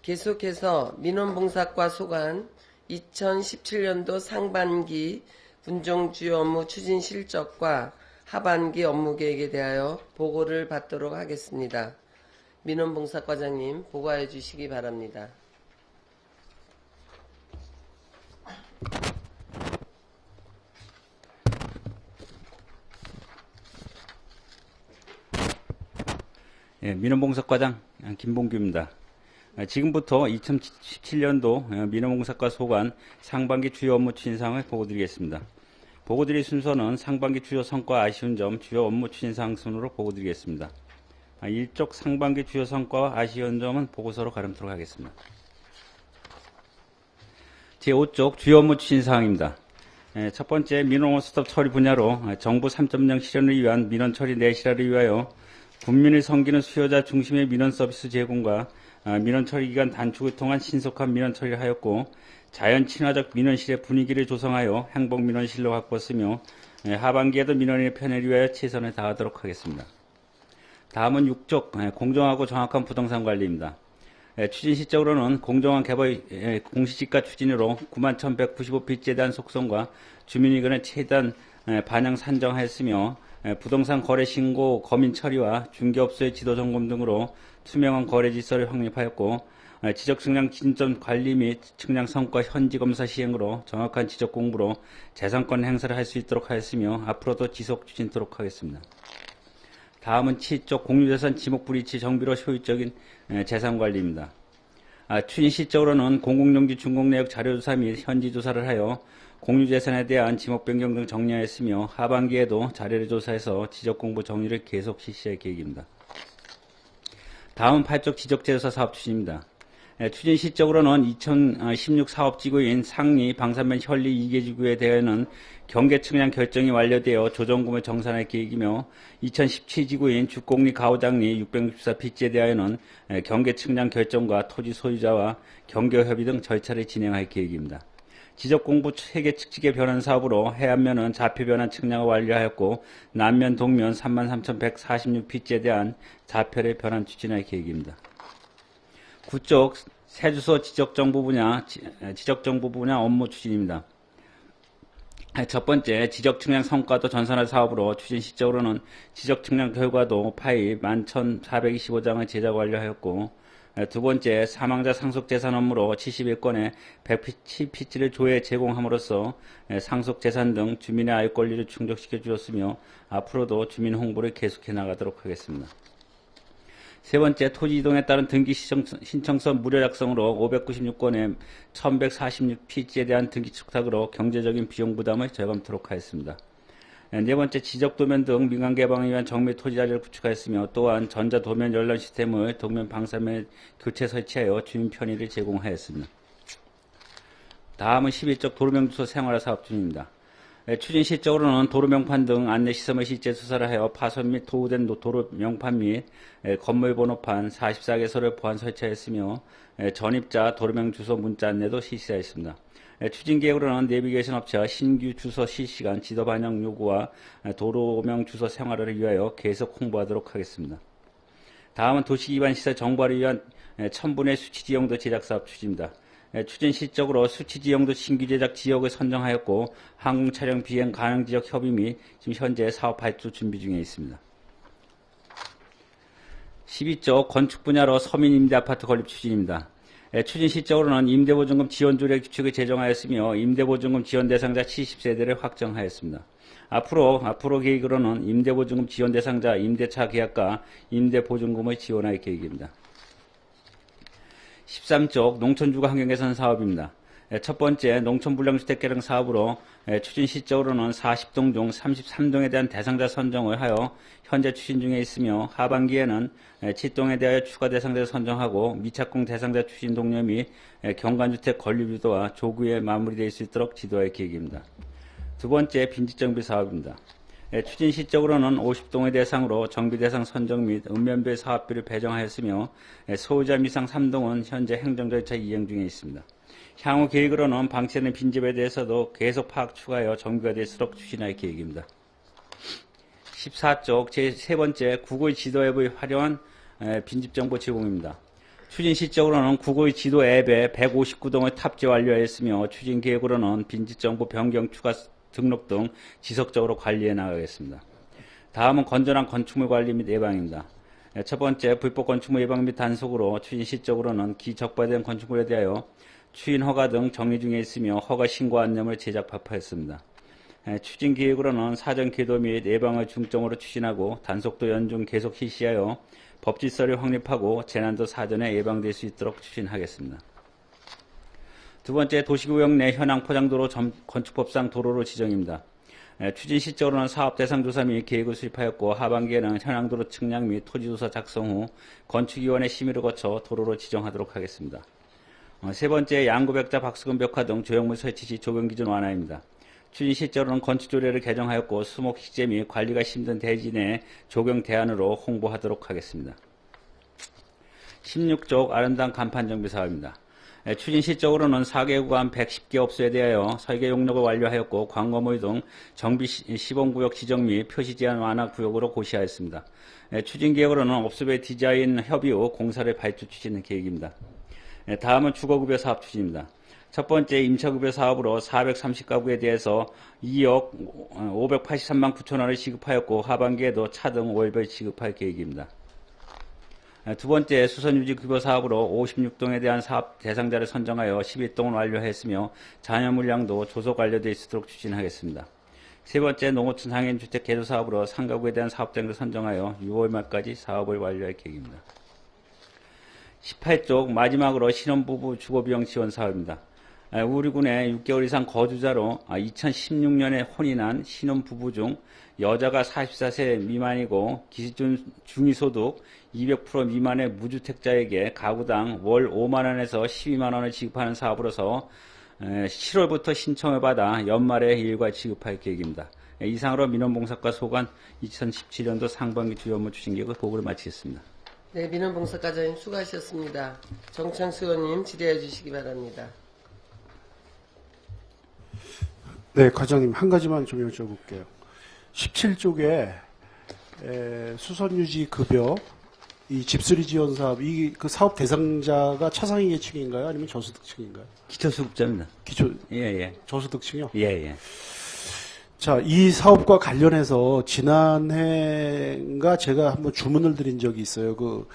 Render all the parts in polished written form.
계속해서 민원봉사과 소관 2017년도 상반기 분종 주요 업무 추진 실적과 하반기 업무 계획에 대하여 보고를 받도록 하겠습니다. 민원봉사과장님 보고해 주시기 바랍니다. 민원봉사과장 김봉규입니다. 지금부터 2017년도 민원봉사과 소관 상반기 주요 업무 추진 사항을 보고드리겠습니다. 보고드릴 순서는 상반기 주요 성과 아쉬운 점, 주요 업무 추진 사항 순으로 보고드리겠습니다. 일쪽 상반기 주요 성과와 아쉬운 점은 보고서로 가름토록 하겠습니다. 제5쪽 주요 업무 추진 사항입니다. 첫 번째, 민원 원스톱 처리 분야로 정부 3.0 실현을 위한 민원 처리 내실화를 위하여 국민을 섬기는 수요자 중심의 민원 서비스 제공과 민원 처리 기간 단축을 통한 신속한 민원 처리를 하였고, 자연 친화적 민원실의 분위기를 조성하여 행복 민원실로 바꿨으며, 하반기에도 민원인의 편의를 위하여 최선을 다하도록 하겠습니다. 다음은 6쪽 공정하고 정확한 부동산 관리입니다. 추진 시적으로는 공정한 개발 공시지가 추진으로 91,195필지에 대한 속성과 주민의견의 최단 반영 산정하였으며, 부동산 거래 신고 거민 처리와 중개업소의 지도 점검 등으로 투명한 거래 질서를 확립하였고, 지적 측량 진점 관리 및 측량 성과 현지 검사 시행으로 정확한 지적 공부로 재산권 행사를 할 수 있도록 하였으며, 앞으로도 지속 추진토록 하겠습니다. 다음은 7쪽 공유재산 지목 불이치 정비로 효율적인 재산 관리입니다. 추진 시적으로는 공공용지 준공내역 자료조사 및 현지 조사를 하여 공유재산에 대한 지목 변경 등 정리하였으며, 하반기에도 자료를 조사해서 지적공부 정리를 계속 실시할 계획입니다. 다음 8쪽 지적재조사 사업 추진입니다. 추진 시적으로는 2016 사업지구인 상리, 방산면, 현리 2개 지구에 대해서는 경계 측량 결정이 완료되어 조정금을 정산할 계획이며, 2017지구인 주공리, 가오장리 664필지에 대하여는 경계 측량 결정과 토지 소유자와 경계협의 등 절차를 진행할 계획입니다. 지적공부 체계 측직의 변환 사업으로 해안면은 좌표 변환 측량을 완료하였고, 남면, 동면 33,146필지에 대한 좌표를 변환 추진할 계획입니다. 9쪽 세주소 지적정보 분야 업무 추진입니다. 첫 번째, 지적 측량 성과도 전산화 사업으로 추진 시적으로는 지적 측량 결과도 파일 11,425장을 제작 완료하였고, 두 번째, 사망자 상속재산 업무로 71건의 107필지를 조회 제공함으로써 상속재산 등 주민의 알 권리를 충족시켜 주었으며, 앞으로도 주민 홍보를 계속해 나가도록 하겠습니다. 세 번째, 토지 이동에 따른 등기 신청서 무료 작성으로 596건의 1146필지에 대한 등기 축탁으로 경제적인 비용 부담을 절감토록 하였습니다. 네 번째, 지적도면 등 민간 개방을 위한 정밀 토지 자료를 구축하였으며, 또한 전자도면 열람 시스템을 도면 방사면 교체 설치하여 주민 편의를 제공하였습니다. 다음은 11쪽 도로명주소 생활화 사업 중입니다. 추진 시적으로는 도로명판 등 안내시설의 실제 수사를 하여 파손 및 도우된 도로명판 및 건물 번호판 44개소를 보안 설치하였으며, 전입자 도로명 주소 문자 안내도 실시하였습니다. 추진 계획으로는 내비게이션 업체와 신규 주소 실시간 지도 반영 요구와 도로명 주소 생활화를 위하여 계속 홍보하도록 하겠습니다. 다음은 도시기반시설 정보화를 위한 1000분의 수치지형도 제작 사업 추진입니다. 추진 시적으로 수치지형도 신규 제작 지역을 선정하였고, 항공차량 비행 가능 지역 협의 및 지금 현재 사업 발주 준비 중에 있습니다. 12쪽 건축 분야로 서민 임대 아파트 건립 추진입니다. 추진 시적으로는 임대보증금 지원조례 규칙을 제정하였으며, 임대보증금 지원 대상자 70세대를 확정하였습니다. 앞으로 계획으로는 임대보증금 지원 대상자 임대차 계약과 임대보증금을 지원할 계획입니다. 13쪽 농촌주거 환경개선 사업입니다. 첫 번째, 농촌불량주택 개량 사업으로 추진 시적으로는 40동 중 33동에 대한 대상자 선정을 하여 현재 추진 중에 있으며, 하반기에는 7동에 대하여 추가 대상자를 선정하고 미착공 대상자 추진 독려 및 경관주택 건립 유도와 조기에 마무리될 수 있도록 지도할 계획입니다. 두 번째, 빈집정비 사업입니다. 추진 시적으로는 50동의 대상으로 정비 대상 선정 및 읍면별 사업비를 배정하였으며, 소유자 미상 3동은 현재 행정 절차 이행 중에 있습니다. 향후 계획으로는 방치되는 빈집에 대해서도 계속 파악 추가하여 정비가 될수록 추진할 계획입니다. 14쪽 제3번째 국의 지도 앱의 활용한 빈집정보 제공입니다. 추진 시적으로는 국어의 지도 앱에 159동을 탑재 완료하였으며 추진 계획으로는 빈집정보 변경 추가 등록 등 지속적으로 관리해 나가겠습니다. 다음은 건전한 건축물 관리 및 예방입니다. 첫 번째, 불법 건축물 예방 및 단속으로 추진 시적으로는 기적발된 건축물에 대하여 추진 허가 등 정리 중에 있으며 허가 신고 안내문을 제작 발표했습니다. 추진 계획으로는 사전 계도 및 예방을 중점으로 추진하고 단속도 연중 계속 실시하여 법 질서를 확립하고 재난도 사전에 예방될 수 있도록 추진하겠습니다. 두 번째, 도시구역 내 현황 포장도로 건축법상 도로로 지정입니다. 추진 시적으로는 사업 대상 조사 및 계획을 수립하였고 하반기에는 현황도로 측량 및 토지조사 작성 후 건축위원회 심의를 거쳐 도로로 지정하도록 하겠습니다. 세 번째, 양구백자 박수금 벽화 등 조형물 설치 시 조경기준 완화입니다. 추진 시적으로는 건축조례를 개정하였고 수목 식재 및 관리가 힘든 대지 내 조경 대안으로 홍보하도록 하겠습니다. 16쪽 아름다운 간판 정비 사업입니다. 추진 시적으로는 4개 구간 110개 업소에 대하여 설계 용역을 완료하였고 광거물 등 정비 시범구역 지정 및 표시 제한 완화 구역으로 고시하였습니다. 추진 계획으로는 업소별 디자인 협의 후 공사를 발주 추진하는 계획입니다. 다음은 주거급여 사업 추진입니다. 첫 번째, 임차급여 사업으로 430가구에 대해서 2억 583만 9천 원을 지급하였고 하반기에도 차등 월별 지급할 계획입니다. 두 번째, 수선유지급여 사업으로 56동에 대한 사업 대상자를 선정하여 11동을 완료했으며 잔여 물량도 조속 완료되어 있도록 추진하겠습니다. 세 번째, 농어촌 상인주택 개조 사업으로 상가구에 대한 사업장을 선정하여 6월 말까지 사업을 완료할 계획입니다. 18쪽 마지막으로 신혼부부 주거비용 지원 사업입니다. 우리군에 6개월 이상 거주자로 2016년에 혼이 난 신혼부부 중 여자가 44세 미만이고 기준 중위소득 200% 미만의 무주택자에게 가구당 월 5만원에서 12만원을 지급하는 사업으로서 7월부터 신청을 받아 연말에 일괄 지급할 계획입니다. 이상으로 민원봉사과 소관 2017년도 상반기 주요 업무 추진 계획 보고를 마치겠습니다. 네, 민원봉사과장님 수고하셨습니다. 정창수 의원님 질의해 주시기 바랍니다. 네, 과장님 한 가지만 좀 여쭤볼게요. 17쪽에 수선유지 급여 이 집수리 지원 사업 이 그 사업 대상자가 차상위 계층인가요? 아니면 저소득층인가요? 기초수급자입니다. 예. 저소득층이요? 예. 자, 이 사업과 관련해서 지난해인가 제가 한번 주문을 드린 적이 있어요. 그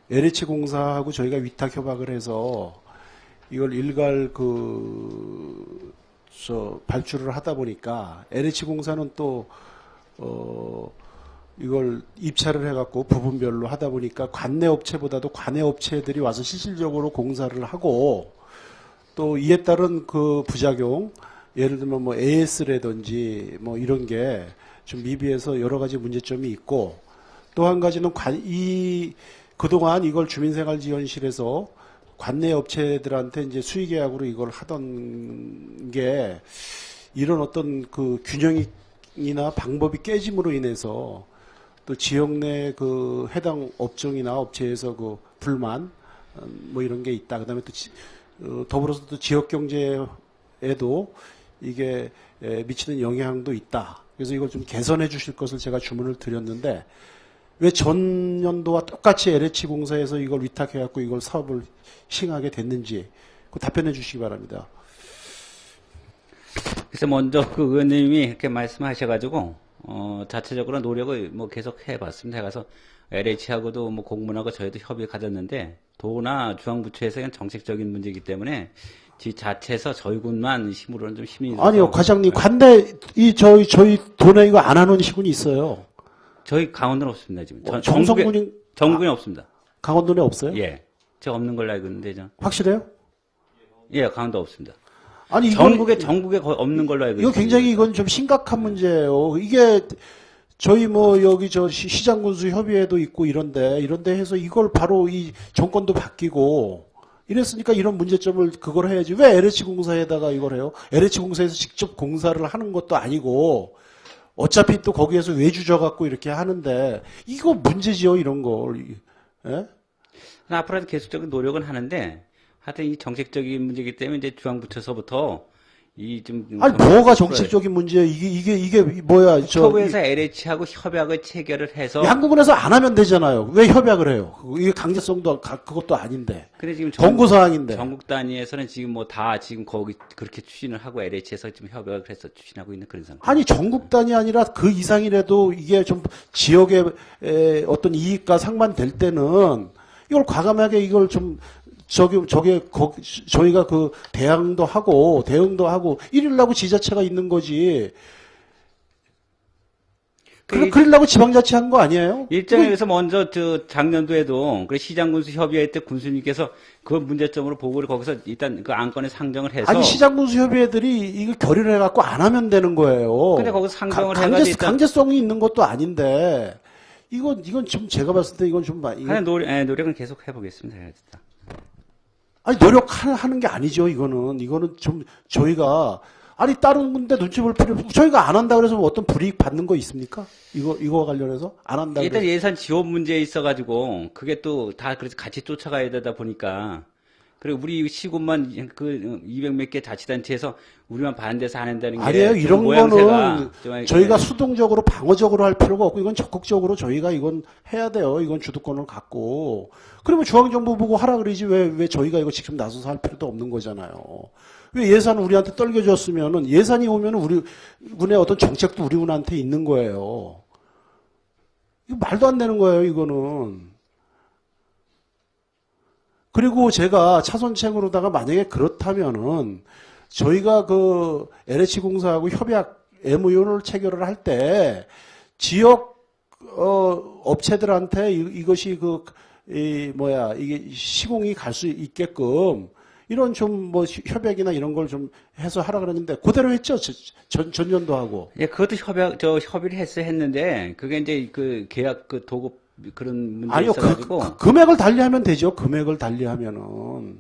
LH 공사하고 저희가 위탁 협약을 해서 이걸 일괄 발주를 하다 보니까 LH 공사는 또 이걸 입찰을 해갖고 부분별로 하다 보니까 관내 업체보다도 관내 업체들이 와서 실질적으로 공사를 하고 또 이에 따른 그 부작용, 예를 들면 뭐 AS라든지 뭐 이런 게 좀 미비해서 여러 가지 문제점이 있고 또 한 가지는 그동안 이걸 주민생활지원실에서 관내 업체들한테 이제 수의계약으로 이걸 하던 게 이런 어떤 그 균형이나 방법이 깨짐으로 인해서 또 지역 내 그 해당 업종이나 업체에서 그 불만 뭐 이런 게 있다. 그다음에 또 더불어서 또 지역 경제에도 이게 미치는 영향도 있다. 그래서 이걸 좀 개선해 주실 것을 제가 주문을 드렸는데 왜 전년도와 똑같이 LH 공사에서 이걸 위탁해 갖고 이걸 사업을 시행하게 됐는지 그 답변해 주시기 바랍니다. 그래서 먼저 그 의원님이 이렇게 말씀하셔가지고 자체적으로 노력을 뭐 계속 해봤습니다. 해가서 LH하고도 뭐 공문하고 저희도 협의 가졌는데 도나 중앙부처에서 그냥 정책적인 문제이기 때문에 지 자체에서 저희 군만 힘으로는 좀 힘이 아니요, 과장님 관내 저희 도내 이거 안 하는 시군이 있어요. 저희 강원도는 없습니다 지금. 정성군이 전국에 없습니다. 강원도내 없어요? 예, 제가 없는 걸로 알고 있는데 확실해요? 예, 강원도 없습니다. 아니 전국에 거의 없는 걸로 알고 있습니다. 이거 굉장히 이건 좀 심각한 문제예요. 이게 저희 뭐 여기 저 시장군수 협의회도 있고 이런데 해서 이걸 바로 이 정권도 바뀌고 이랬으니까 이런 문제점을 그걸 해야지. 왜 LH 공사에다가 이걸 해요? LH 공사에서 직접 공사를 하는 것도 아니고 어차피 또 거기에서 외주 져갖고 이렇게 하는데 이거 문제지요, 이런 걸. 예? 앞으로도 계속적인 노력은 하는데 하여튼 이 정책적인 문제이기 때문에 이제 중앙부처서부터 아니 뭐가 정책적인 문제예요? 이게 뭐야? 국토부에서 LH하고 협약을 체결을 해서 양국은에서 안 하면 되잖아요. 왜 협약을 해요? 이게 강제성도 그것도 아닌데. 근데 지금 권고 사항인데. 전국 단위에서는 지금 뭐 다 지금 거기 그렇게 추진을 하고 LH에서 지금 협약을 해서 추진하고 있는 그런 상태. 아니 전국 단위 아니라 그 이상이라도 이게 좀 지역의 어떤 이익과 상반될 때는 이걸 과감하게 이걸 좀 저희가 그 대응도 하고 이러려고 지자체가 있는 거지. 그러려고 지방자치 한 거 아니에요? 일정에서 먼저 작년도에도 그 시장군수 협의회 때 군수님께서 그 문제점으로 보고를 거기서 일단 그 안건에 상정을 해서 아니 시장군수 협의회들이 이거 결의를 해갖고 안 하면 되는 거예요. 근데 거기서 상정을 해가지고 강제성이 있는 것도 아닌데 이건 좀 제가 봤을 때 이건 좀 하는 노력은 계속 해보겠습니다. 아니 노력하는 게 아니죠. 이거는 좀 저희가 아니 다른 군데 눈치 볼 필요 없고 저희가 안 한다 그래서 뭐 어떤 불이익 받는 거 있습니까? 이거 관련해서 안 한다. 일단 예산 지원 문제에 있어가지고 그게 또 다 그래서 같이 쫓아가야 되다 보니까 그리고 우리 시군만 그 200몇 개 자치단체에서 우리만 반대해서 안 한다는 게 아니에요. 이런 거는 저희가 수동적으로 방어적으로 할 필요가 없고 이건 적극적으로 저희가 이건 해야 돼요. 이건 주도권을 갖고 그러면 중앙정부 보고 하라 그러지 왜 저희가 이거 직접 나서서 할 필요도 없는 거잖아요. 왜 예산을 우리한테 떨겨줬으면은 예산이 오면은 우리 군의 어떤 정책도 우리 군한테 있는 거예요. 이거 말도 안 되는 거예요. 이거는. 그리고 제가 차선책으로다가 만약에 그렇다면은 저희가 그 LH공사하고 협약 MOU를 체결을 할 때 지역 업체들한테 이것이 이게 시공이 갈 수 있게끔 이런 좀 뭐 협약이나 이런 걸 좀 해서 하라 그랬는데 그대로 했죠. 전년도 하고. 예, 그것도 협의를 했는데 그게 이제 그 계약 그 도급 그런 문제 아니요, 있어가지고 금액을 달리하면 되죠. 금액을 달리하면은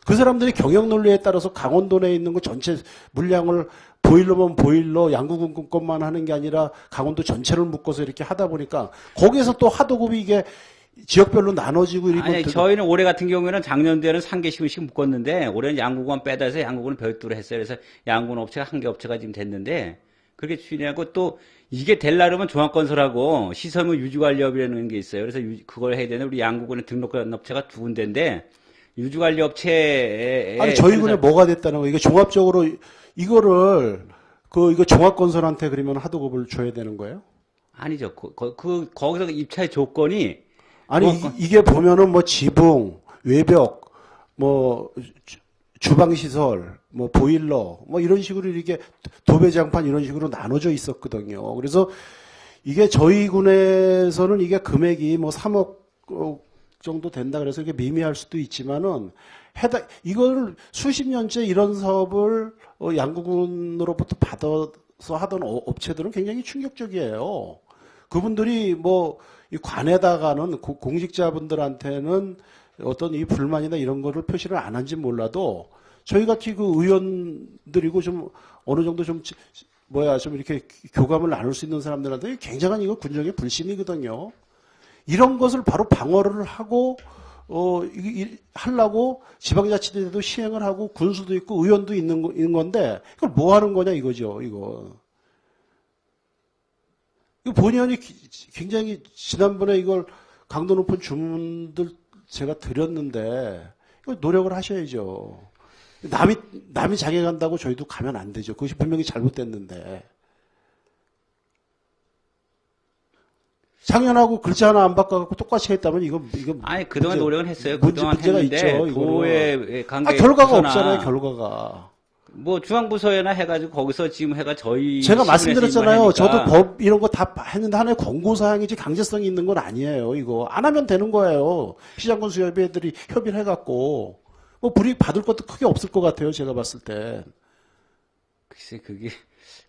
그 사람들이 경영 논리에 따라서 강원도 내에 있는 거 전체 물량을 보일러면 보일러 양구군 것만 하는 게 아니라 강원도 전체를 묶어서 이렇게 하다 보니까 거기에서 또 하도급이 이게 지역별로 나눠지고 아니 저희는 올해 같은 경우에는 작년도에는 3개씩씩 묶었는데 올해는 양구군 빼다 해서 양구군을 별도로 했어요. 그래서 양구군 업체가 한 개 업체가 지금 됐는데 그렇게 추진하고 또 이게 되려면 종합건설하고 시설물 유지관리업이라는 게 있어요. 그래서 그걸 해야 되는데 우리 양구군에 등록한 업체가 2군데인데 유지관리업체에 아니 저희 군에 뭐가 됐다는 거 이거 종합적으로 이거를 이거 종합건설한테 그러면 하도급을 줘야 되는 거예요? 아니죠. 거기서 입찰 조건이 아니 이게 보면은 뭐 지붕, 외벽, 뭐 주방시설, 뭐 보일러, 뭐 이런 식으로 이렇게 도배장판 이런 식으로 나눠져 있었거든요. 그래서 이게 저희 군에서는 이게 금액이 뭐 3억 정도 된다 그래서 이게 미미할 수도 있지만은 이걸 수십 년째 이런 사업을 양구군으로부터 받아서 하던 업체들은 굉장히 충격적이에요. 그분들이 뭐 이 관에다가는 공직자분들한테는 어떤 이 불만이나 이런 거를 표시를 안 한지 몰라도 저희 같이 그 의원들이고 좀 어느 정도 좀 이렇게 교감을 나눌 수 있는 사람들한테 굉장한 이거 군정의 불신이거든요. 이런 것을 바로 방어를 하고 하려고 지방자치단체도 시행을 하고 군수도 있고 의원도 있는 건데 이걸 뭐 하는 거냐 이거죠. 이거 본의원이 굉장히 지난번에 이걸 강도 높은 주문들 제가 드렸는데 이거 노력을 하셔야죠. 남이 장애간다고 저희도 가면 안 되죠. 그것이 분명히 잘못됐는데. 작년하고 글자 하나 안 바꿔갖고 똑같이 했다면 이거 아니 그동안 노력은 했어요. 그동안 했는데 도의 관계 결과가 없잖아요. 결과가. 뭐 중앙부서에나 해가지고 거기서 지금 저희 제가 말씀드렸잖아요. 저도 법 이런 거 다 했는데 하나의 권고사항이지 강제성이 있는 건 아니에요. 이거 안 하면 되는 거예요. 시장군수협의회들이 협의를 해갖고 뭐 불이익 받을 것도 크게 없을 것 같아요. 제가 봤을 때. 글쎄 그게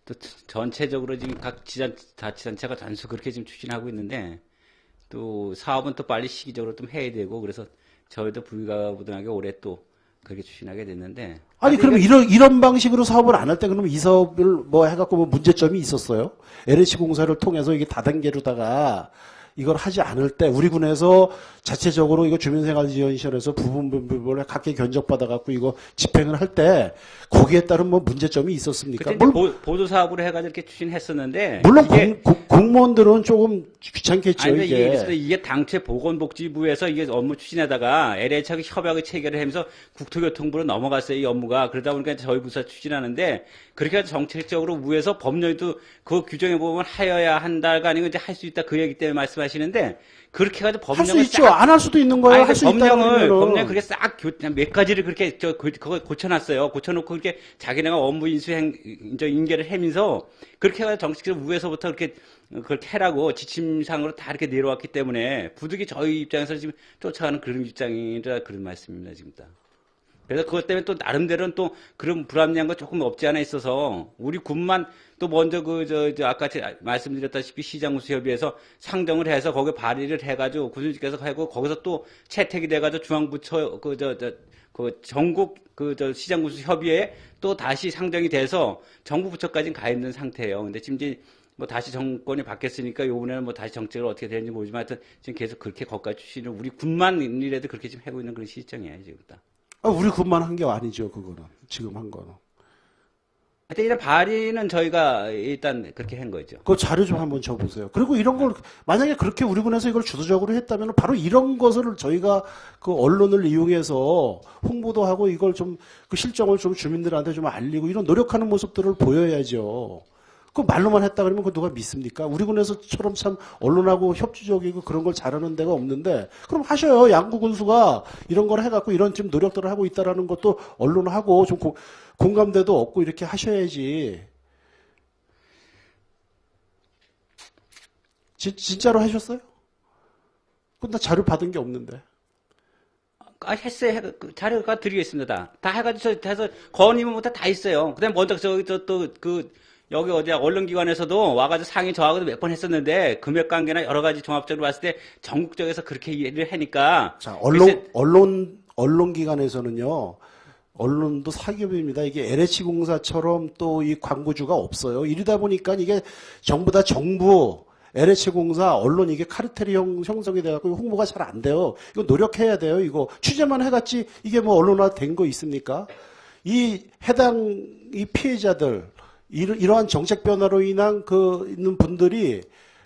또 전체적으로 지금 각 자치단체가 전수 그렇게 지금 추진하고 있는데 또 사업은 또 빨리 시기적으로 좀 해야 되고 그래서 저희도 불가부동하게 올해 또 그렇게 추진하게 됐는데. 아니, 그러면 이런 방식으로 사업을 안 할 때 그러면 이 사업을 뭐 해갖고 뭐 문제점이 있었어요? LH공사를 통해서 이게 다단계로다가 이걸 하지 않을 때 우리 군에서 자체적으로 이거 주민생활지원시설에서 부분을 각계 견적받아갖고 이거 집행을 할 때 거기에 따른 뭐 문제점이 있었습니까? 그때 보도 사업으로 해가지고 이렇게 추진했었는데 물론 이게 공무원들은 조금 귀찮겠죠. 아니, 이게. 이게 당최 보건복지부에서 이게 업무 추진하다가 LH하고 협약을 체결을 하면서 국토교통부로 넘어갔어요, 이 업무가. 그러다 보니까 저희 부서 추진하는데 그렇게 해서 정책적으로 위에서 법령에도 그 규정에 보면 하여야 한다가 아니고 이제 할 수 있다 그 얘기 때문에 말씀하시는데 그렇게 해가지고 할 수 법령을 있죠. 안 할 수도 있는 거예요. 아니, 할 수 있다 법령 그렇게 싹 몇 가지를 그렇게 그거 고쳐놨어요. 고쳐놓고 그렇게 자기네가 업무 이제 인계를 하면서 그렇게 해가지고 정식적으로 위에서부터 그렇게 해라고 지침상으로 다 이렇게 내려왔기 때문에 부득이 저희 입장에서 지금 쫓아가는 그런 입장이라 그런 말씀입니다, 지금 다. 그래서 그것 때문에 또 나름대로는 또 그런 불합리한 거 조금 없지 않아 있어서 우리 군만 또 먼저 아까 말씀드렸다시피 시장구수협의회에서 상정을 해서 거기에 발의를 해가지고 군수님께서 하고 거기서 또 채택이 돼가지고 중앙부처 전국 시장구수협의회에 또 다시 상정이 돼서 정부 부처까지는 가 있는 상태예요. 근데 지금 이제 뭐 다시 정권이 바뀌었으니까 이번에는 뭐 다시 정책을 어떻게 되는지 모르지만 하여튼 지금 계속 그렇게 거기까지 추진을 우리 군만이라도 그렇게 지금 하고 있는 그런 시점이에요, 지금 다. 우리 군만 한 게 아니죠, 그거는. 지금 한 거는. 하여튼 일단 발의는 저희가 일단 그렇게 한 거죠. 그 자료 좀 한번 줘보세요. 그리고 이런 걸, 만약에 그렇게 우리 군에서 이걸 주도적으로 했다면 바로 이런 것을 저희가 그 언론을 이용해서 홍보도 하고 이걸 좀, 그 실정을 좀 주민들한테 좀 알리고 이런 노력하는 모습들을 보여야죠. 그 말로만 했다 그러면 그 누가 믿습니까? 우리 군에서처럼 참 언론하고 협조적이고 그런 걸 잘하는 데가 없는데 그럼 하셔요. 양구 군수가 이런 걸 해갖고 이런 좀 노력들을 하고 있다라는 것도 언론하고 좀 공감대도 얻고 이렇게 하셔야지. 진짜로 하셨어요? 그럼 나 자료 받은 게 없는데. 했어요. 자료가 드리겠습니다. 다 해가지고 해서 건의문부터 다 있어요. 그다음 먼저 여기 어디야 언론기관에서도 와가지고 상의 저하고도 몇 번 했었는데 금액 관계나 여러 가지 종합적으로 봤을 때 전국적에서 그렇게 일을 하니까 자 언론기관에서는요. 언론도 사기업입니다. 이게 LH공사처럼 또 이 광고주가 없어요. 이러다 보니까 이게 전부 다 정부 LH공사 언론 이게 카르텔이 형성이 돼갖고 홍보가 잘 안 돼요. 이거 노력해야 돼요. 이거 취재만 해갔지 이게 뭐 언론화 된 거 있습니까? 이 해당 이 피해자들 이러한 정책 변화로 인한 있는 분들이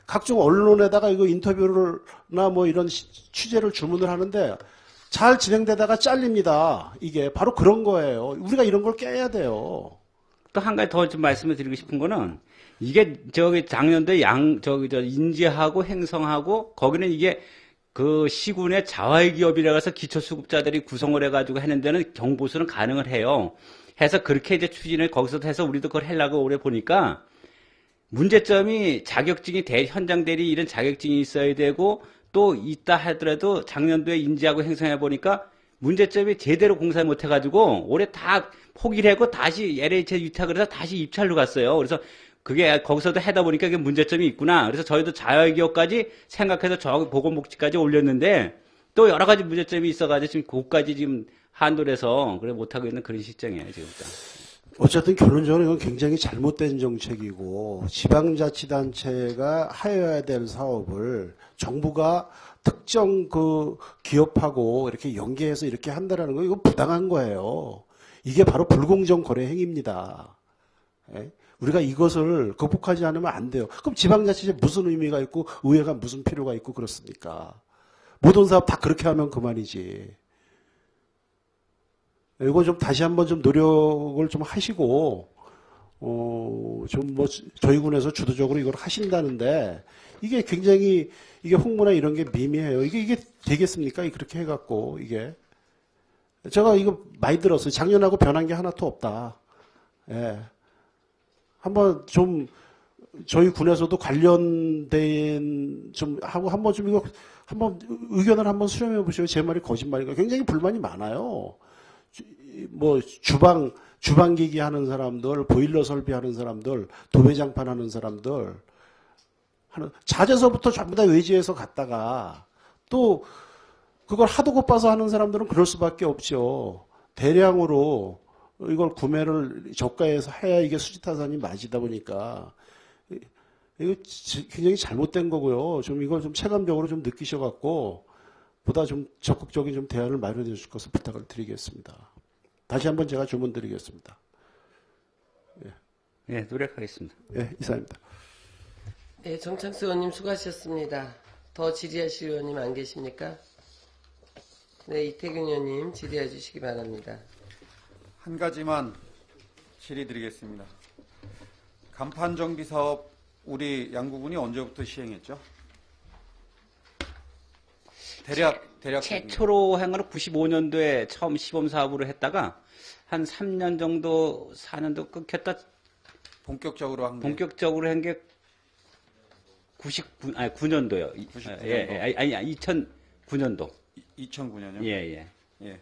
각종 언론에다가 이거 인터뷰를나 뭐 이런 취재를 주문을 하는데 잘 진행되다가 잘립니다. 이게 바로 그런 거예요. 우리가 이런 걸 깨야 돼요. 또 한 가지 더 좀 말씀을 드리고 싶은 거는 이게 작년도에 인지하고 행성하고 거기는 이게 그 시군의 자활기업이라 해서 기초수급자들이 구성을 해가지고 하는 데는 경보수는 가능을 해요. 해서 그렇게 이제 추진을 거기서 해서 우리도 그걸 하려고 오래 보니까 문제점이 자격증이 현장 대리 이런 자격증이 있어야 되고 또 있다 하더라도 작년도에 인지하고 행성해 보니까 문제점이 제대로 공사 못 해가지고 올해 다 포기를 하고 다시 LH에 위탁을 해서 다시 입찰로 갔어요. 그래서 그게 거기서도 하다 보니까 그게 문제점이 있구나. 그래서 저희도 자활기업까지 생각해서 저 보건복지까지 올렸는데 또 여러 가지 문제점이 있어가지고 지금 그것까지 지금 한도를 해서 그래 못하고 있는 그런 시점이에요, 지금. 어쨌든 결론적으로 이건 굉장히 잘못된 정책이고 지방자치단체가 하여야 될 사업을 정부가 특정 그 기업하고 이렇게 연계해서 이렇게 한다라는 거 이건 부당한 거예요. 이게 바로 불공정 거래 행위입니다. 예? 우리가 이것을 극복하지 않으면 안 돼요. 그럼 지방자치제 무슨 의미가 있고 의회가 무슨 필요가 있고 그렇습니까? 모든 사업 다 그렇게 하면 그만이지. 이거 좀 다시 한번 좀 노력을 좀 하시고, 좀 뭐, 저희 군에서 주도적으로 이걸 하신다는데, 이게 굉장히, 이게 홍보나 이런 게 미미해요. 이게 되겠습니까? 그렇게 해갖고, 이게. 제가 이거 많이 들었어요. 작년하고 변한 게 하나도 없다. 예. 한번 좀, 저희 군에서도 관련된 좀 하고 한번 좀 이거, 한번 의견을 한번 수렴해 보시고, 제 말이 거짓말인가. 굉장히 불만이 많아요. 뭐 주방기기 하는 사람들, 보일러 설비하는 사람들, 도배장판 하는 사람들 자재서부터 전부 다 외지에서 갔다가 또 그걸 하도 고파서 하는 사람들은 그럴 수밖에 없죠. 대량으로 이걸 구매를 저가에서 해야 이게 수지타산이 맞이다 보니까 이거 굉장히 잘못된 거고요. 좀 이걸 좀 체감적으로 좀 느끼셔갖고 보다 좀 적극적인 좀 대안을 마련해 주실 것을 부탁을 드리겠습니다. 다시 한번 제가 주문 드리겠습니다. 예, 노력하겠습니다. 예, 이상입니다. 네, 정창수 의원님 수고하셨습니다. 더 질의하실 의원님 안 계십니까? 네, 이태균 의원님 질의해 주시기 바랍니다. 한 가지만 질의드리겠습니다. 간판 정비 사업 우리 양구군이 언제부터 시행했죠? 대략 최초로 한 거는 95년도에 처음 시범 사업으로 했다가 한 3년 정도, 4년도 끊겼다 본격적으로 한 게 본격적으로 한 게 9년도요. 99년도. 예, 아니, 2009년도. 2009년요? 예.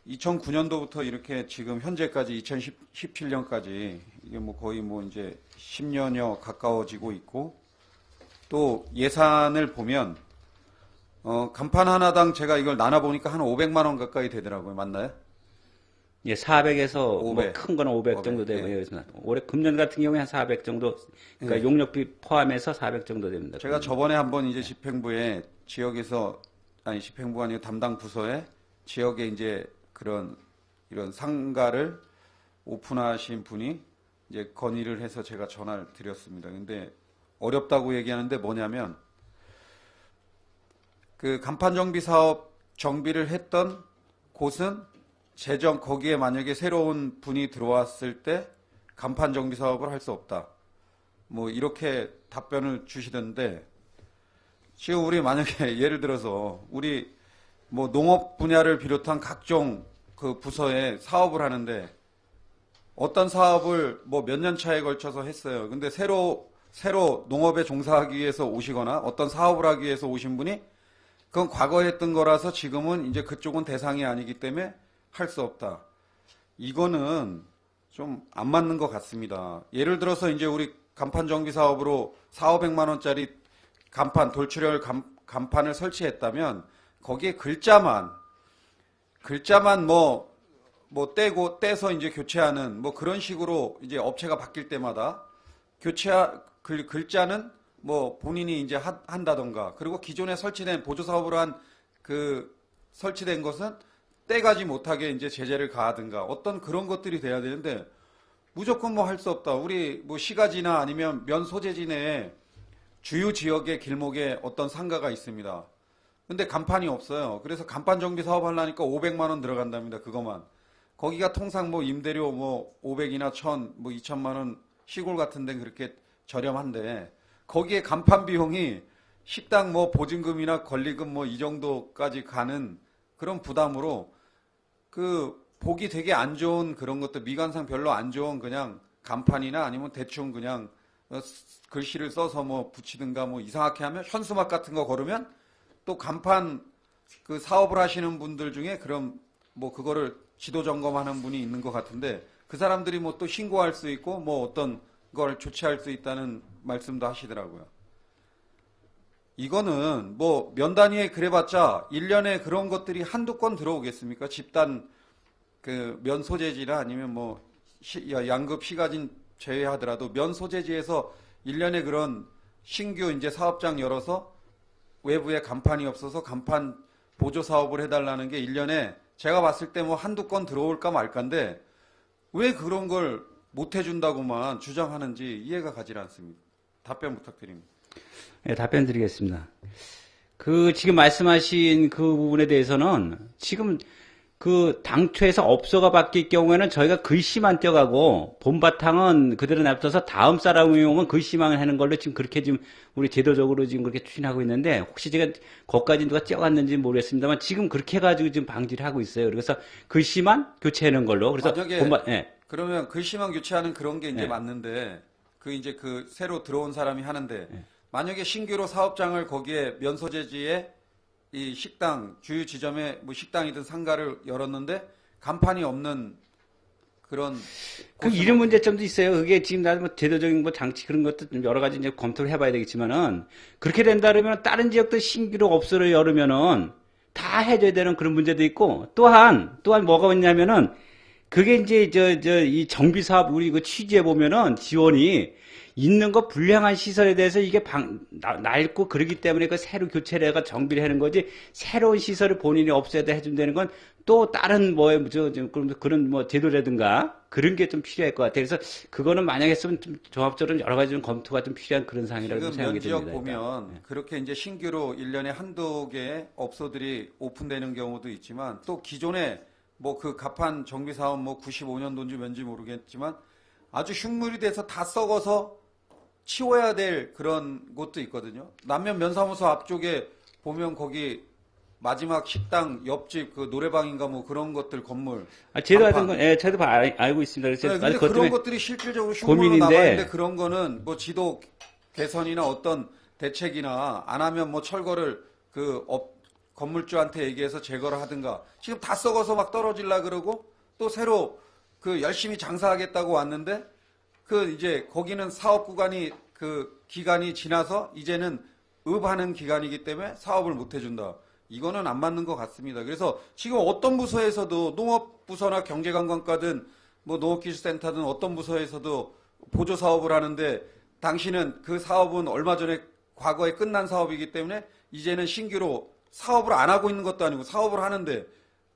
2009년도부터 이렇게 지금 현재까지 2017년까지 이게 뭐 거의 뭐 이제 10년여 가까워지고 있고 또 예산을 보면 간판 하나당 제가 이걸 나눠 보니까 한 500만 원 가까이 되더라고요. 맞나요? 예, 400에서 500. 뭐 큰 거는 500 정도 500, 되고 예. 요 올해 금년 같은 경우에 한 400 정도 그러니까 용역비 포함해서 400 정도 됩니다. 제가 저번에 한번 이제 집행부에 지역에서 아니 집행부가 아니고 담당 부서에 지역에 이제 이런 상가를 오픈하신 분이 이제 건의를 해서 제가 전화를 드렸습니다. 근데 어렵다고 얘기하는데 뭐냐면 그 간판 정비 사업 정비를 했던 곳은 거기에 만약에 새로운 분이 들어왔을 때 간판 정비 사업을 할 수 없다. 뭐 이렇게 답변을 주시던데 지금 우리 만약에 예를 들어서 우리 뭐 농업 분야를 비롯한 각종 그 부서에 사업을 하는데 어떤 사업을 뭐 몇 년 차에 걸쳐서 했어요. 근데 새로 농업에 종사하기 위해서 오시거나 어떤 사업을 하기 위해서 오신 분이 그건 과거에 했던 거라서 지금은 이제 그쪽은 대상이 아니기 때문에 할 수 없다. 이거는 좀 안 맞는 것 같습니다. 예를 들어서 이제 우리 간판 정비 사업으로 4,500만 원짜리 간판, 돌출혈 간판을 설치했다면 거기에 글자만 떼서 이제 교체하는 뭐 그런 식으로 이제 업체가 바뀔 때마다 글자는 뭐 본인이 이제 한다던가 그리고 기존에 설치된 보조 사업으로 한 설치된 것은 떼가지 못하게 이제 제재를 가하든가 어떤 그런 것들이 돼야 되는데 무조건 뭐 할 수 없다. 우리 뭐 시가지나 아니면 면 소재지 내에 주요 지역의 길목에 어떤 상가가 있습니다. 근데 간판이 없어요. 그래서 간판 정비 사업 하려니까 500만 원 들어간답니다. 그거만. 거기가 통상 뭐 임대료 뭐 500이나 1000, 뭐 2천만 원 시골 같은 데는 그렇게 저렴한데 거기에 간판 비용이 식당 뭐 보증금이나 권리금 뭐 이 정도까지 가는 그런 부담으로 보기 되게 안 좋은 그런 것들 미관상 별로 안 좋은 그냥 간판이나 아니면 대충 그냥 글씨를 써서 뭐 붙이든가 뭐 이상하게 하면 현수막 같은 거 걸으면 또 간판 그 사업을 하시는 분들 중에 그럼 뭐 그거를 지도 점검하는 분이 있는 것 같은데 그 사람들이 뭐 또 신고할 수 있고 뭐 어떤 걸 조치할 수 있다는 말씀도 하시더라고요. 이거는 뭐 면 단위에 그래봤자 1년에 그런 것들이 한두 건 들어오겠습니까? 집단 그 면 소재지나 아니면 뭐 양급 시가진 제외하더라도 면 소재지에서 1년에 그런 신규 이제 사업장 열어서 외부에 간판이 없어서 간판 보조 사업을 해달라는 게 1년에 제가 봤을 때 뭐 한두 건 들어올까 말까인데 왜 그런 걸 못 해준다고만 주장하는지 이해가 가지 않습니다. 답변 부탁드립니다. 네, 답변 드리겠습니다. 지금 말씀하신 그 부분에 대해서는 지금 당초에서 업소가 바뀔 경우에는 저희가 글씨만 떼어가고 본바탕은 그대로 냅둬서 다음 사람이 오면 글씨만 하는 걸로 지금 그렇게 지금 우리 제도적으로 지금 그렇게 추진하고 있는데 혹시 제가 거기까지 누가 떼어갔는지 모르겠습니다만 지금 그렇게 해가지고 지금 방지를 하고 있어요. 그래서 글씨만 교체하는 걸로. 그래서 만약에 그러면 글씨만 교체하는 그런 게 이제 네. 맞는데 새로 들어온 사람이 하는데 만약에 신규로 사업장을 거기에 면소재지에 이 식당 주요 지점에 뭐 식당이든 상가를 열었는데 간판이 없는 그런 이런 문제점도 있어요. 그게 지금 뭐 제도적인 뭐 장치 그런 것도 좀 여러 가지 이제 검토를 해봐야 되겠지만은 그렇게 된다 그러면 다른 지역도 신규로 업소를 열으면은 다 해줘야 되는 그런 문제도 있고 또한 뭐가 있냐면은 그게 이제 이 정비 사업 우리 취지에 보면은 지원이 있는 거 불량한 시설에 대해서 이게 낡고 그러기 때문에 그 새로 교체를 해가 정비를 하는 거지, 새로운 시설을 본인이 없애야 해준다는 건 또 다른 그런 뭐 제도라든가 그런 게 좀 필요할 것 같아요. 그래서 그거는 만약에 했으면 좀 종합적으로 여러 가지 좀 검토가 좀 필요한 그런 상황이라고 지금 생각이 면 지역 듭니다. 보면 일단. 그렇게 이제 신규로 1년에 한두 개 업소들이 오픈되는 경우도 있지만 또 기존에 뭐 그 갑판 정비 사업 뭐 95년도인지 뭔지 모르겠지만 아주 흉물이 돼서 다 썩어서 치워야 될 그런 곳도 있거든요. 남면 면사무소 앞쪽에 보면 거기 마지막 식당 옆집 그 노래방인가 뭐 그런 것들 건물. 제도 간판. 하던 건, 저도 알고 있습니다. 그래서 네, 아직 근데 그것 그런 때문에 것들이 실질적으로 흉물로 고민인데. 남아있는데 그런 거는 뭐 지도 개선이나 어떤 대책이나 안 하면 뭐 철거를 건물주한테 얘기해서 제거를 하든가. 지금 다 썩어서 막 떨어질라 그러고 또 새로 그 열심히 장사하겠다고 왔는데 그 이제 거기는 사업 구간이 그 기간이 지나서 이제는 읍하는 기간이기 때문에 사업을 못 해준다. 이거는 안 맞는 것 같습니다. 그래서 지금 어떤 부서에서도 농업부서나 경제관광과든 뭐 농업기술센터든 어떤 부서에서도 보조 사업을 하는데 당신은 그 사업은 얼마 전에 과거에 끝난 사업이기 때문에 이제는 신규로 사업을 안 하고 있는 것도 아니고 사업을 하는데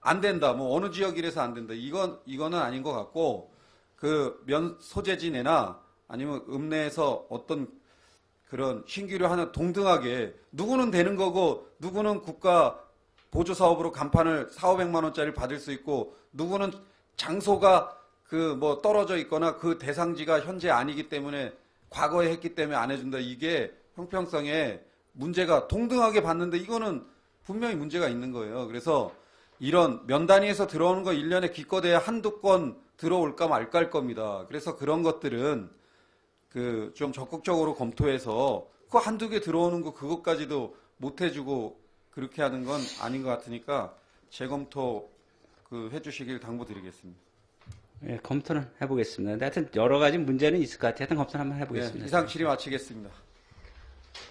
안 된다. 뭐 어느 지역이라서 안 된다. 이거는 아닌 것 같고 그 소재지내나 아니면 읍내에서 어떤 그런 신규로 하는 동등하게 누구는 되는 거고 누구는 국가 보조 사업으로 간판을 4,500만 원짜리 받을 수 있고 누구는 장소가 그 뭐 떨어져 있거나 그 대상지가 현재 아니기 때문에 과거에 했기 때문에 안 해준다. 이게 형평성에 문제가 동등하게 봤는데 이거는 분명히 문제가 있는 거예요. 그래서 이런 면 단위에서 들어오는 거 1년에 기껏해야 한두 건 들어올까 말까 할 겁니다. 그래서 그런 것들은 그 좀 적극적으로 검토해서 그 한두 개 들어오는 거 그것까지도 못 해주고 그렇게 하는 건 아닌 것 같으니까 재검토 해주시길 당부드리겠습니다. 예, 검토는 해보겠습니다. 근데 하여튼 여러 가지 문제는 있을 것 같아요. 하여튼 검토는 한번 해보겠습니다. 네, 이상 질의 마치겠습니다.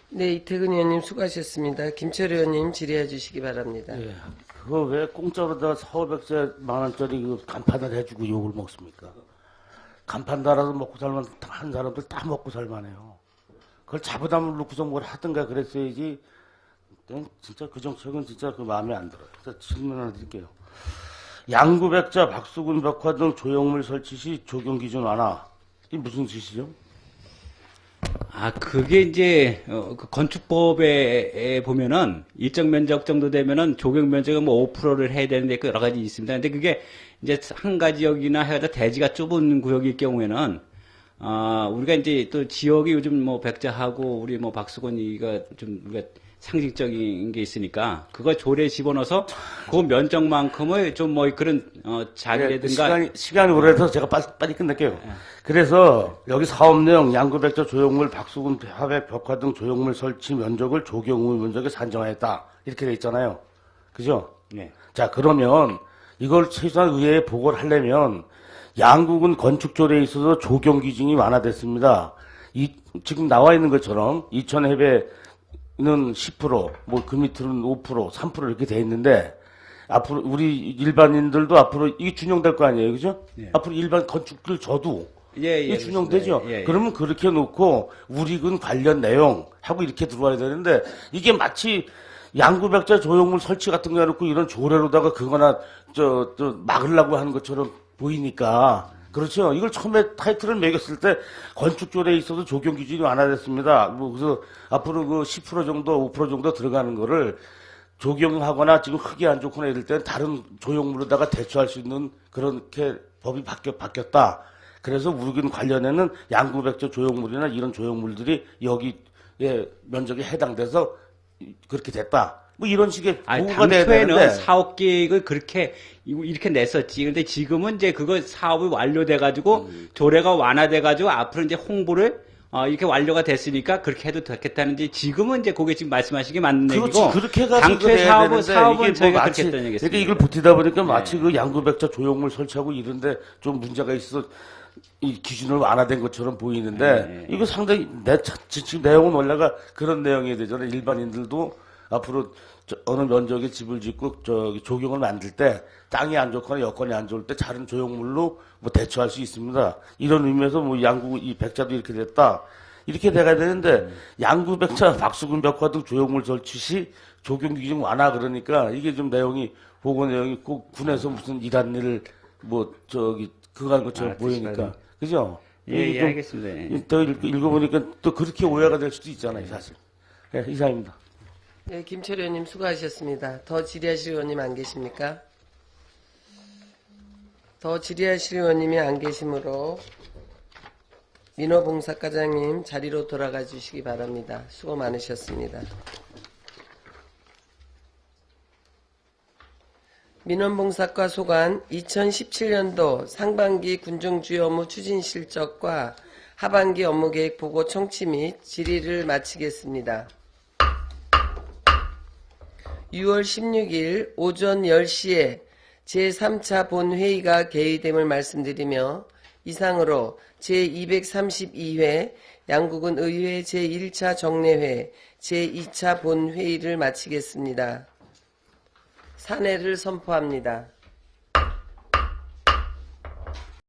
네, 이태근 의원님 수고하셨습니다. 김철 의원님 질의해 주시기 바랍니다. 예. 그거 왜 공짜로다 4,500만 원짜리 그 간판을 해주고 욕을 먹습니까? 간판 달아서 먹고 살만 한 사람들 다 먹고 살만해요. 그걸 자부담을 놓고서 뭘 하든가 그랬어야지. 진짜 그 정책은 진짜 그 마음에 안 들어요. 그래서 질문 하나 드릴게요. 양구백자, 박수군 벽화 등 조형물 설치 시 적용 기준 완화. 이게 무슨 뜻이죠? 그게 이제, 그 건축법에 보면은 일정 면적 정도 되면은 조경 면적은 뭐 5%를 해야 되는데 그 여러 가지 있습니다. 근데 그게 이제 한 가지역이나 해가지고 대지가 좁은 구역일 경우에는, 우리가 이제 또 지역이 요즘 뭐 백자하고 우리 뭐 박수건이가 좀 우리가 상징적인 게 있으니까 그거 조례 집어넣어서 그 면적만큼을 좀 뭐 그런 자리라든가 시간이 오래돼서 제가 빨리 끝낼게요. 그래서 여기 사업 내용 양구백자 조형물 박수군 화백 벽화 등 조형물 설치 면적을 조경우 면적에 산정하였다 이렇게 돼 있잖아요. 그죠? 네. 자 그러면 이걸 최소한 의회에 보고를 하려면 양국은 건축조례에 있어서 조경 기준이 완화됐습니다. 지금 나와 있는 것처럼 2,000해배 는 10%, 뭐 그 밑으로는 5%, 3% 이렇게 돼 있는데 앞으로 우리 일반인들도 앞으로 이게 준용될 거 아니에요, 그죠? 예. 앞으로 일반 건축들 저도 이게 준용되죠. 예, 예. 그러면 그렇게 놓고 우리군 관련 내용 하고 이렇게 들어와야 되는데 이게 마치 양구백자 조형물 설치 같은 거 해놓고 이런 조례로다가 그거나 저 막으려고 하는 것처럼 보이니까. 그렇죠. 이걸 처음에 타이틀을 매겼을 때 건축조례에 있어서 적용 기준이 완화됐습니다. 뭐 그래서 앞으로 그 10% 정도, 5% 정도 들어가는 거를 적용하거나 지금 흙이 안 좋거나 이럴 때는 다른 조형물로다가 대처할 수 있는 그렇게 법이 바뀌었다. 그래서 우리군 관련해는 양구백자 조형물이나 이런 조형물들이 여기에 면적에 해당돼서 그렇게 됐다. 뭐 이런 식의 보고가 돼야 당초에는 되는데 사업 계획을 그렇게 이렇게 냈었지. 근데 지금은 이제 그거 사업이 완료돼가지고 조례가 완화돼가지고 앞으로 이제 홍보를 이렇게 완료가 됐으니까 그렇게 해도 되겠다는지 지금은 이제 그게 지금 말씀하신 게 맞는 얘기고. 그렇지, 그렇게 해가지고 당초에 돼야 되는데 사업은 이게 저희가 뭐 그렇게 했다는 얘기겠습니다. 그러니까 이걸 버티다 보니까 마치 그 양구백자 조형물 설치하고 이런데 좀 문제가 있어 이 기준을 완화된 것처럼 보이는데 이거 상당히 지금 내용은 원래가 그런 내용이 되잖아요. 일반인들도 앞으로 어느 면적에 집을 짓고 조경을 만들 때 땅이 안 좋거나 여건이 안 좋을 때 작은 조형물로 뭐 대처할 수 있습니다. 이런 의미에서 뭐 양구 이 백자도 이렇게 됐다. 이렇게 돼가야 되는데 양구 백자, 박수근 벽화 등 조형물 설치 시 조경 규정 완화 그러니까 이게 좀 내용이 보고 내용이 꼭 군에서 무슨 이런 일을 뭐 그거 하는 것처럼 보이니까 그죠? 예, 이게 예, 좀 알겠습니다. 예. 또 읽어보니까 또 그렇게 오해가 될 수도 있잖아요, 사실. 예, 이상입니다. 네, 김철 의원님 수고하셨습니다. 더 질의하실 의원님 안 계십니까? 더 질의하실 의원님이 안 계시므로 민호봉사과장님 자리로 돌아가 주시기 바랍니다. 수고 많으셨습니다. 민원봉사과 소관 2017년도 상반기 군정주요 업무 추진 실적과 하반기 업무계획 보고 청취 및 질의를 마치겠습니다. 6월 16일 오전 10시에 제3차 본회의가 개의됨을 말씀드리며 이상으로 제232회 양구군 의회 제1차 정례회 제2차 본회의를 마치겠습니다. 산회를 선포합니다.